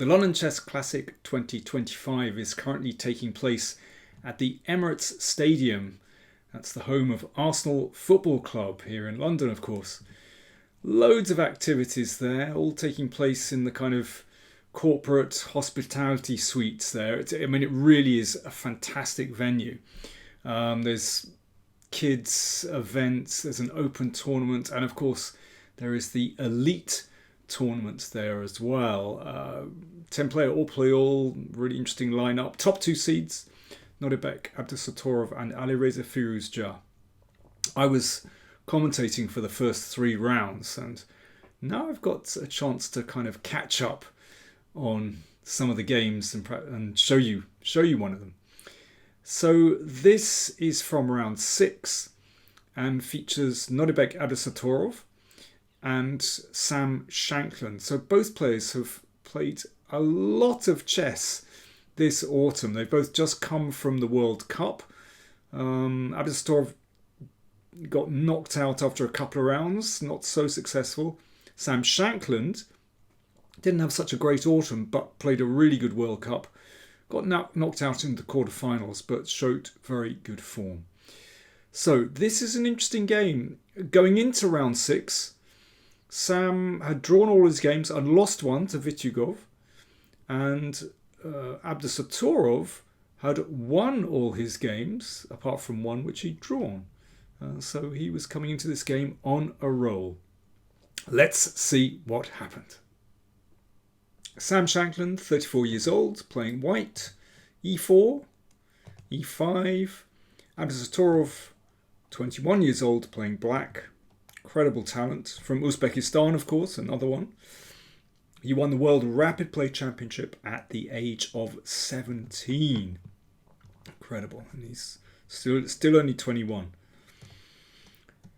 The London Chess Classic 2025 is currently taking place at the Emirates Stadium. That's the home of Arsenal Football Club here in London, of course. Loads of activities there, all taking place in the kind of corporate hospitality suites there. It really is a fantastic venue. There's kids events, there's an open tournament, and of course there is the elite tournament there as well. 10-player all-play-all, really interesting lineup. Top two seeds, Nodirbek, Abdusattorov and Alireza Firuzja. I was commentating for the first 3 rounds, and now I've got a chance to kind of catch up on some of the games and show you one of them. So this is from round 6 and features Nodirbek Abdusattorov and Sam Shankland. So both players have played a lot of chess this autumn. They've both just come from the World Cup. Abdusattorov got knocked out after a couple of rounds, not so successful. Sam Shankland didn't have such a great autumn, but played a really good World Cup. Got knocked out in the quarterfinals, but showed very good form. So this is an interesting game. Going into round 6, Sam had drawn all his games and lost one to Vitugov, and Abdusattorov had won all his games, apart from one which he'd drawn. So he was coming into this game on a roll. Let's see what happened. Sam Shankland, 34 years old, playing white, e4, e5. Abdusattorov, 21 years old, playing black. Incredible talent. From Uzbekistan, of course, another one. He won the World Rapid Play Championship at the age of 17. Incredible. And he's still only 21.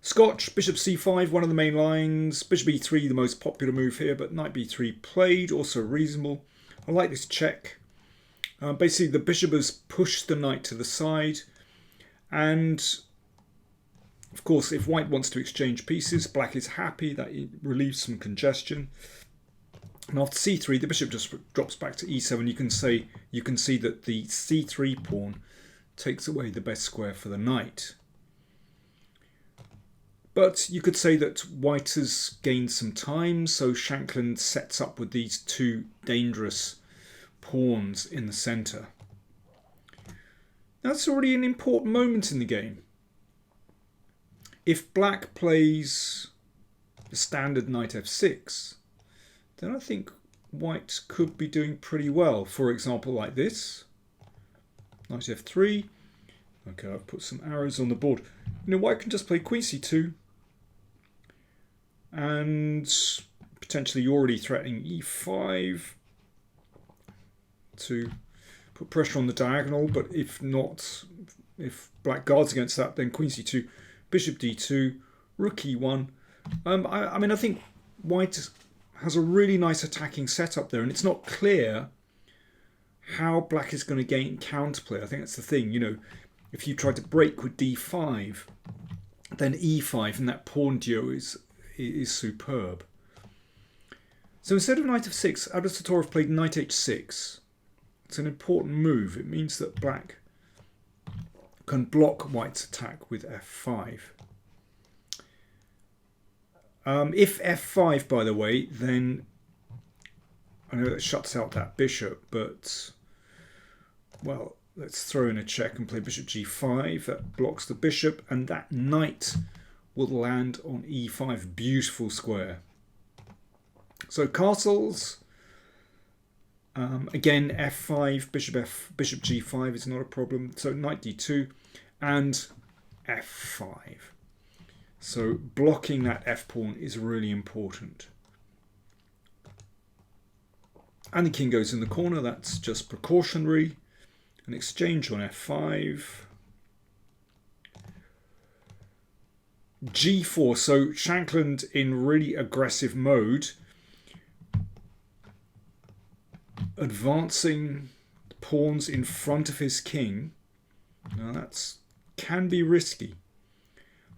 Scotch, bishop c5, one of the main lines. Bishop e3, the most popular move here, but knight b3 played, also reasonable. I like this check. Basically, the bishop has pushed the knight to the side. And, of course, if white wants to exchange pieces, black is happy. That relieves some congestion. And after c3, the bishop just drops back to e7. You can see that the c3 pawn takes away the best square for the knight. But you could say that white has gained some time, so Shankland sets up with these 2 dangerous pawns in the centre. That's already an important moment in the game. If black plays the standard knight f6, then I think white could be doing pretty well. For example, like this. Knight f3. Okay, I've put some arrows on the board. White can just play queen c2. And potentially already threatening e5 to put pressure on the diagonal. But if not, if black guards against that, then queen c2, bishop d2, rook e1. I think white has a really nice attacking setup there, and it's not clear how black is going to gain counterplay. I think that's the thing. If you try to break with d5, then e5, and that pawn duo is superb. So instead of knight f6, Abdusattorov played knight h6. It's an important move. It means that black can block white's attack with f5. If f5, by the way, then I know that shuts out that bishop, but, well, let's throw in a check and play bishop g5. That blocks the bishop, and that knight will land on e5. Beautiful square. So castles. Again, f5, bishop g5 is not a problem. So knight d2 and f5. So blocking that f-pawn is really important. And the king goes in the corner. That's just precautionary. An exchange on f5. g4. So Shankland in really aggressive mode. Advancing pawns in front of his king. Now that can be risky.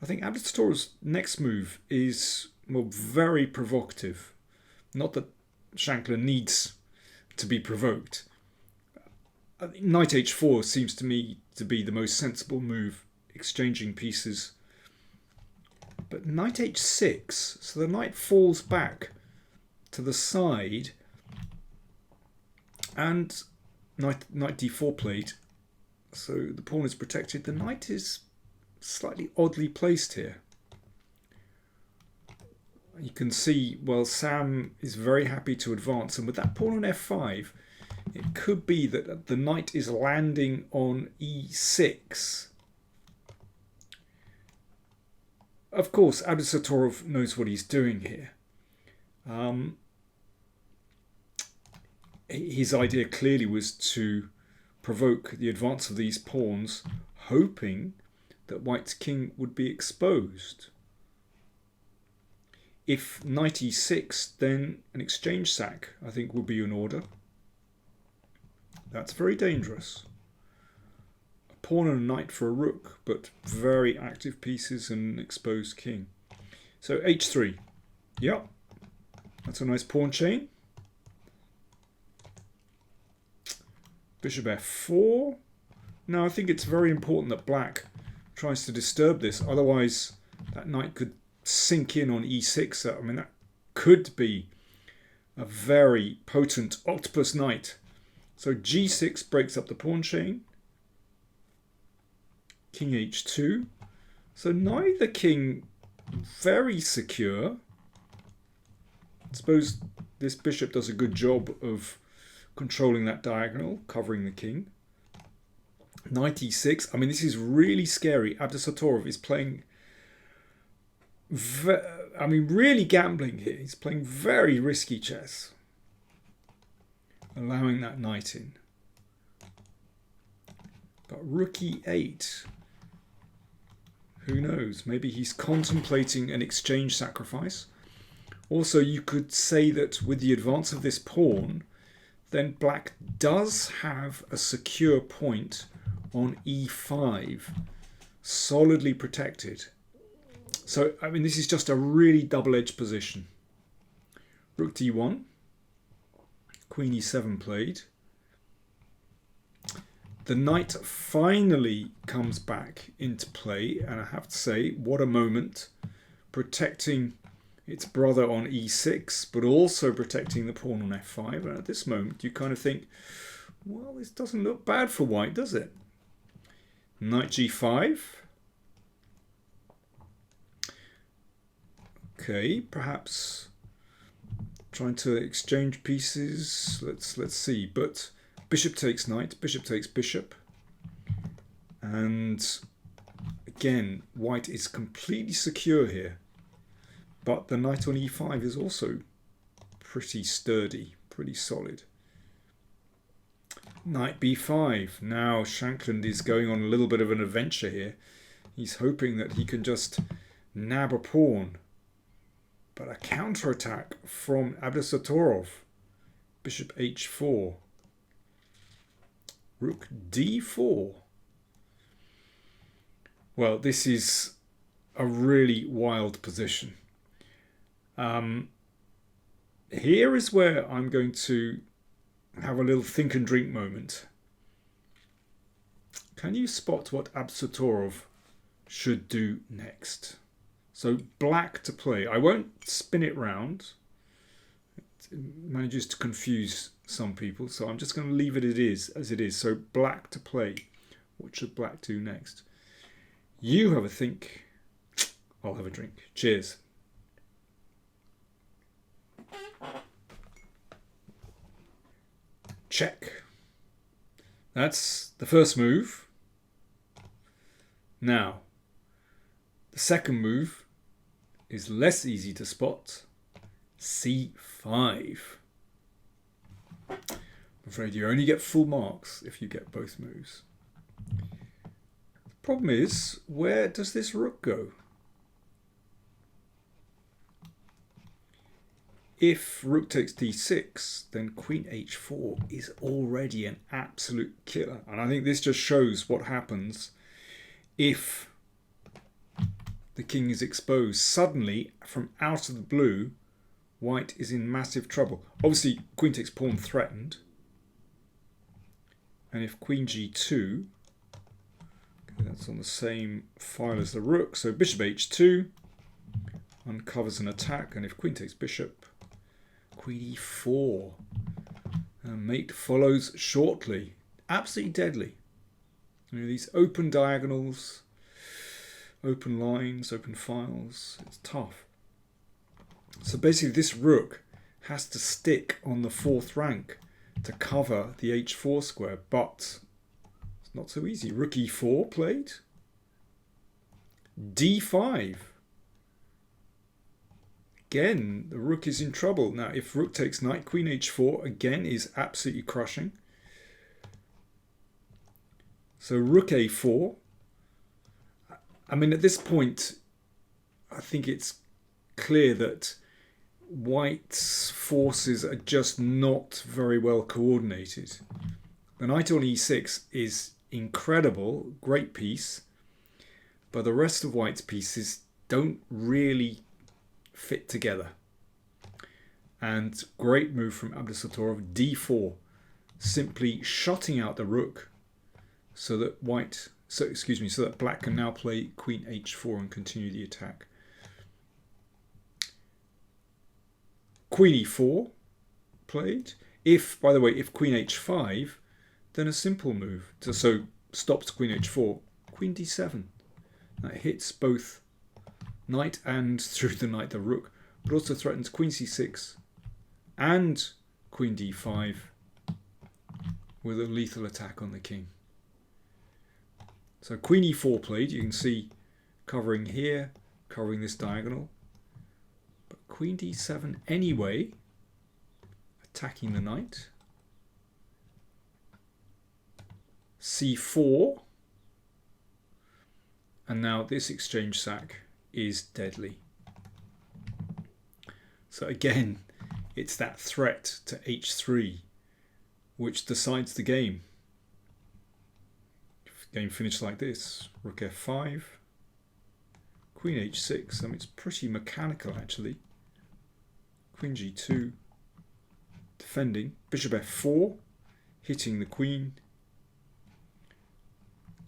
I think Abdusattorov's next move is very provocative. Not that Shankland needs to be provoked. Knight h4 seems to me to be the most sensible move, exchanging pieces. But knight h6, so the knight falls back to the side, and knight d4 played, so the pawn is protected. The knight is slightly oddly placed here. You can see, well, Sam is very happy to advance, and with that pawn on f5, it could be that the knight is landing on e6. Of course, Abdusattorov knows what he's doing here. His idea clearly was to provoke the advance of these pawns, hoping that White's king would be exposed. If knight e6, then an exchange sack, I think, would be in order. That's very dangerous. A pawn and a knight for a rook, but very active pieces and an exposed king. So h3. Yep, that's a nice pawn chain. Bishop f4. Now I think it's very important that black tries to disturb this, otherwise that knight could sink in on e6. I mean, that could be a very potent octopus knight. So g6 breaks up the pawn chain. King h2. So neither king very secure. I suppose this bishop does a good job of controlling that diagonal, covering the king. Knight e6. I mean, this is really scary. Abdusattorov is playing, really gambling here. He's playing very risky chess, allowing that knight in. But rook e8. Who knows? Maybe he's contemplating an exchange sacrifice. Also, you could say that with the advance of this pawn, then black does have a secure point on e5, solidly protected. So, I mean, this is just a really double-edged position. Rook d1, queen e7 played. The knight finally comes back into play, and I have to say, what a moment, protecting its brother on e6, but also protecting the pawn on f5. And at this moment, you kind of think, well, this doesn't look bad for white, does it? Knight g5. Okay, perhaps trying to exchange pieces. Let's see. But bishop takes knight, bishop takes bishop. And again, white is completely secure here. But the knight on e5 is also pretty sturdy, pretty solid. Knight b5. Now Shankland is going on a little bit of an adventure here. He's hoping that he can just nab a pawn. But a counterattack from Abdusattorov. Bishop h4. Rook d4. Well, this is a really wild position. Here is where I'm going to have a little think and drink moment. Can you spot what Abdusattorov should do next? So black to play. I won't spin it round. It manages to confuse some people, so I'm just going to leave it as it is. So black to play. What should black do next? You have a think. I'll have a drink. Cheers. Check. That's the first move. Now, the second move is less easy to spot. c5. I'm afraid you only get full marks if you get both moves. The problem is, where does this rook go? If rook takes d6, then queen h4 is already an absolute killer. And I think this just shows what happens if the king is exposed. Suddenly, from out of the blue, white is in massive trouble. Obviously, queen takes pawn threatened. And if queen g2, okay, that's on the same file as the rook, so bishop h2 uncovers an attack, and if queen takes bishop, queen e4, and mate follows shortly. Absolutely deadly. You know, these open diagonals, open lines, open files, it's tough. So basically this rook has to stick on the 4th rank to cover the h4 square, but it's not so easy. Rook e4 played. d5. Again, the rook is in trouble. Now, if rook takes knight, queen h4 again is absolutely crushing. So rook a4. I mean, at this point, I think it's clear that white's forces are just not very well coordinated. The knight on e6 is incredible, great piece, but the rest of white's pieces don't really fit together. And great move from Abdusattorov, d4, simply shutting out the rook so that so that black can now play queen h4 and continue the attack. Queen e4 played. If, by the way, if queen h5, then a simple move. So stops queen h4, queen d7. That hits both knight and through the knight the rook, but also threatens queen c6 and queen d5 with a lethal attack on the king. So queen e4 played, you can see covering here, covering this diagonal. But queen d7 anyway, attacking the knight. c4. And now this exchange sack is deadly. So again, it's that threat to h3 which decides the game. Game finished like this. Rook f5, queen h6. I mean, it's pretty mechanical actually. Queen g2, defending. Bishop f4, hitting the queen.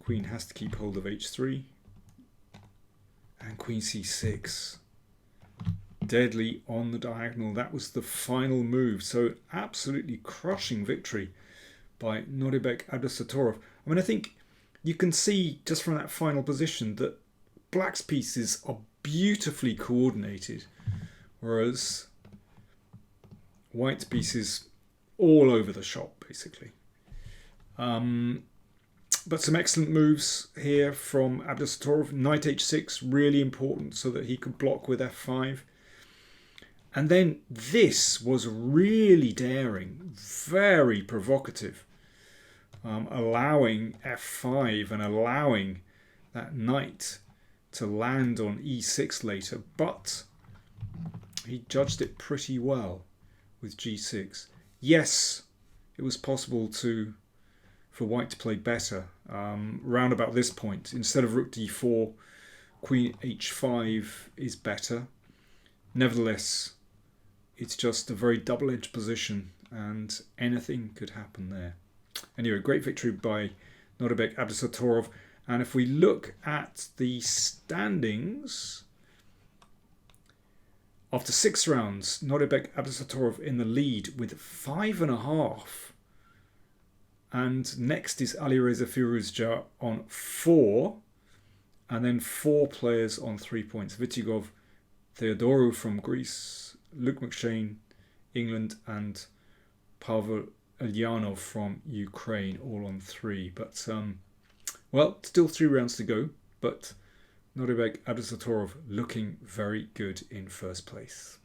Queen has to keep hold of h3. And queen c6. Deadly on the diagonal. That was the final move. So absolutely crushing victory by Nodirbek Abdusattorov. I mean, I think you can see just from that final position that black's pieces are beautifully coordinated, whereas white's pieces all over the shop, basically. But some excellent moves here from Abdusattorov. Knight h6, really important so that he could block with f5. And then this was really daring, very provocative. Allowing f5 and allowing that knight to land on e6 later, but he judged it pretty well with g6. Yes, it was possible for white to play better round about this point. Instead of rook d4, queen h5 is better. Nevertheless, it's just a very double-edged position and anything could happen there. Anyway, great victory by Nodirbek Abdusattorov. And if we look at the standings, after 6 rounds, Nodirbek Abdusattorov in the lead with 5.5. And next is Alireza Firuzja on 4. And then 4 players on 3 points. Vitigov, Theodorou from Greece, Luke McShane, England, and Pavel Elyanov from Ukraine, all on 3. But, well, still 3 rounds to go. But Nodirbek Abdusattorov looking very good in first place.